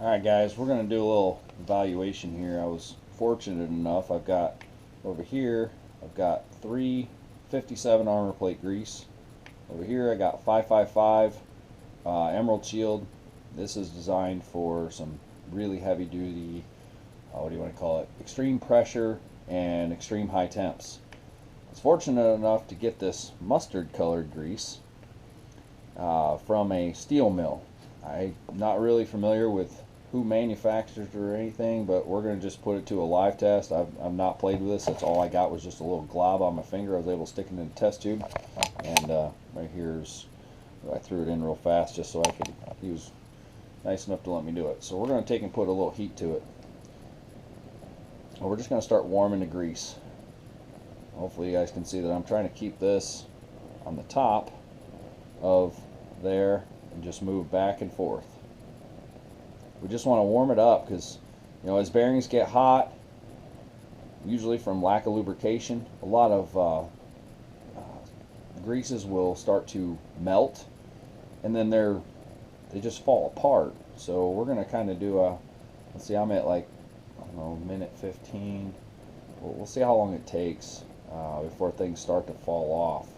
Alright guys, we're going to do a little evaluation here. I was fortunate enough, I've got over here, I've got 357 armor plate grease. Over here I got 555 Emerald Shield. This is designed for some really heavy duty, what do you want to call it, extreme pressure and extreme high temps. I was fortunate enough to get this mustard colored grease from a steel mill. I'm not really familiar with who manufactures it or anything, but we're going to just put it to a live test. I've not played with this. That's all I got was just a little glob on my finger. I was able to stick it in a test tube. And right here's, I threw it in real fast just so I could, he was nice enough to let me do it. So we're going to take and put a little heat to it. And we're just going to start warming the grease. Hopefully you guys can see that I'm trying to keep this on the top of there and just move back and forth. We just want to warm it up because, you know, as bearings get hot, usually from lack of lubrication, a lot of greases will start to melt, and then they just fall apart. So we're going to kind of do a, let's see, I'm at like, I don't know, minute 15. We'll see how long it takes before things start to fall off,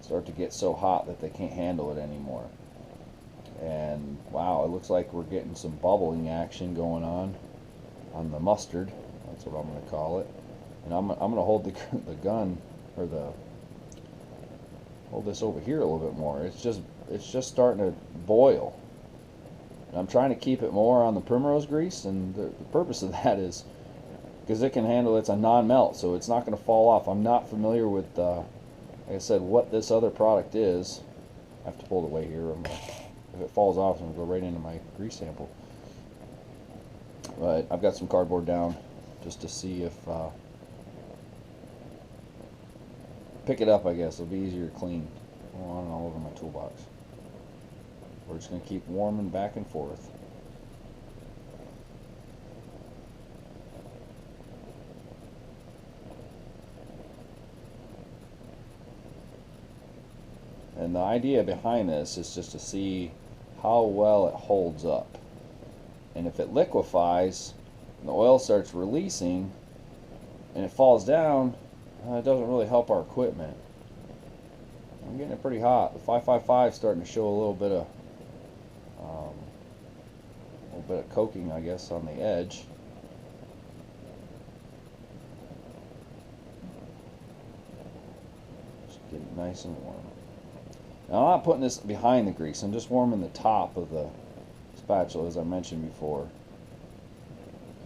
start to get so hot that they can't handle it anymore. And wow, it looks like we're getting some bubbling action going on the mustard. That's what I'm going to call it. And I'm going to hold the gun, or hold this over here a little bit more. It's just starting to boil. And I'm trying to keep it more on the primrose grease, and the purpose of that is because it can handle, it's a non-melt, so it's not going to fall off. I'm not familiar with, like I said, what this other product is. I have to pull it away here. If it falls off, it's going to go right into my grease sample. But I've got some cardboard down just to see if, pick it up, I guess. It'll be easier to clean. On and all over my toolbox. We're just going to keep warming back and forth. And the idea behind this is just to see how well it holds up. And if it liquefies, and the oil starts releasing, and it falls down, it doesn't really help our equipment. I'm getting it pretty hot. The 555 is starting to show a little bit of coking, I guess, on the edge. Just get it nice and warm. Now I'm not putting this behind the grease. I'm just warming the top of the spatula, as I mentioned before.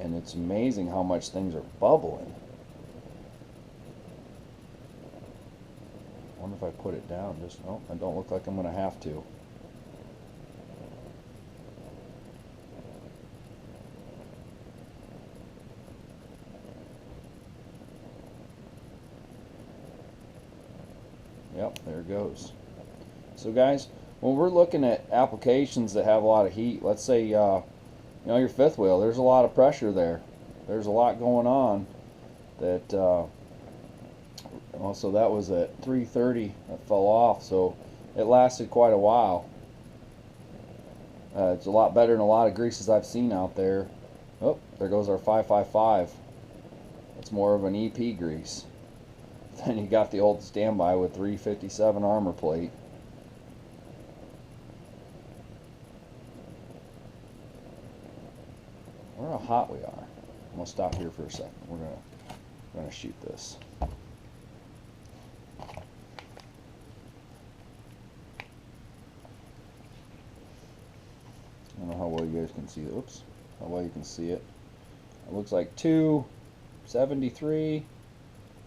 And it's amazing how much things are bubbling. I wonder if I put it down. Just, oh, I don't look like I'm going to have to. Yep, there it goes. So guys, when we're looking at applications that have a lot of heat, let's say you know, your fifth wheel, there's a lot of pressure there. There's a lot going on that also that was at 330 that fell off, so it lasted quite a while. It's a lot better than a lot of greases I've seen out there. Oh, there goes our 555. It's more of an EP grease. Then you got the old standby with 357 armor plate. I wonder how hot we are. I'm gonna stop here for a second. We're gonna shoot this. I don't know how well you guys can see it. Oops, how well you can see it. It looks like 273,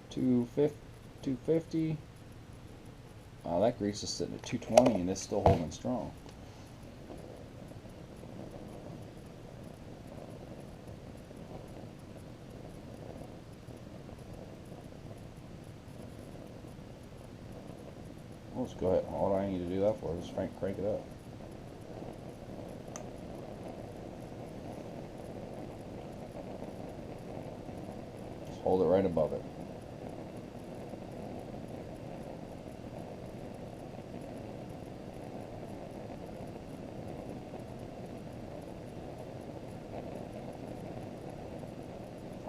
250. That grease is sitting at 220 and it's still holding strong. Let's go ahead. All I need to do that for is crank it up. Just hold it right above it.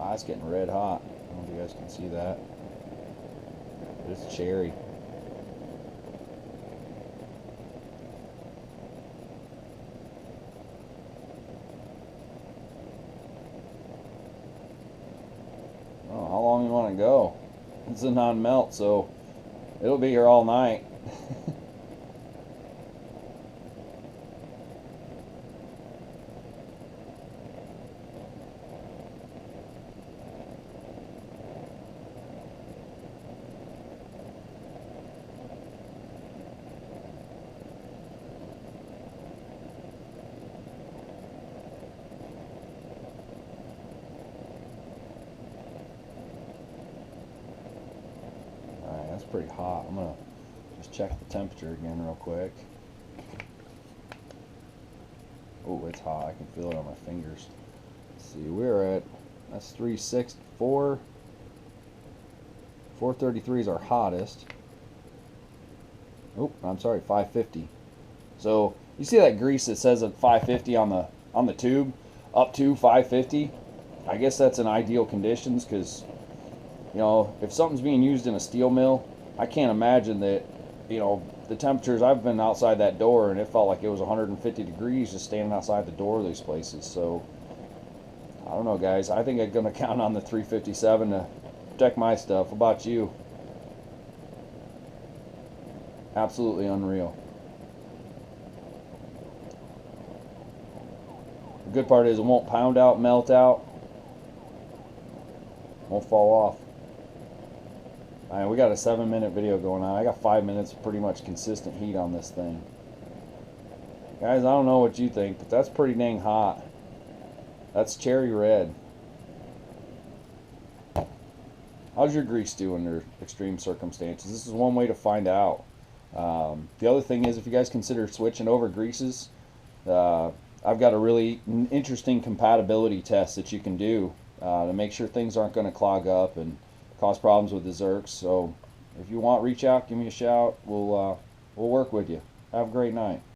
Ah, it's getting red hot. I don't know if you guys can see that. But it's cherry. Oh, how long you want to go? It's a non-melt, so it'll be here all night. Alright, that's pretty hot. I'm gonna just check the temperature again real quick. Oh, it's hot. I can feel it on my fingers. Let's see, we're at, that's 364. 433 is our hottest. Oh, I'm sorry, 550. So you see that grease that says at 550 on the tube, up to 550. I guess that's in ideal conditions, because you know, if something's being used in a steel mill, I can't imagine that, you know, the temperatures. I've been outside that door and it felt like it was 150 degrees just standing outside the door of these places. So I don't know, guys. I think I'm gonna count on the 357 to protect my stuff. What about you? Absolutely unreal. The good part is it won't pound out, melt out, won't fall off. Alright, we got a 7-minute video going on. I got 5 minutes of pretty much consistent heat on this thing. Guys, I don't know what you think, but that's pretty dang hot. That's cherry red. How's your grease do under extreme circumstances? This is one way to find out. The other thing is, if you guys consider switching over greases, I've got a really interesting compatibility test that you can do to make sure things aren't going to clog up and cause problems with the Zerks. So if you want, reach out, give me a shout. We'll work with you. Have a great night.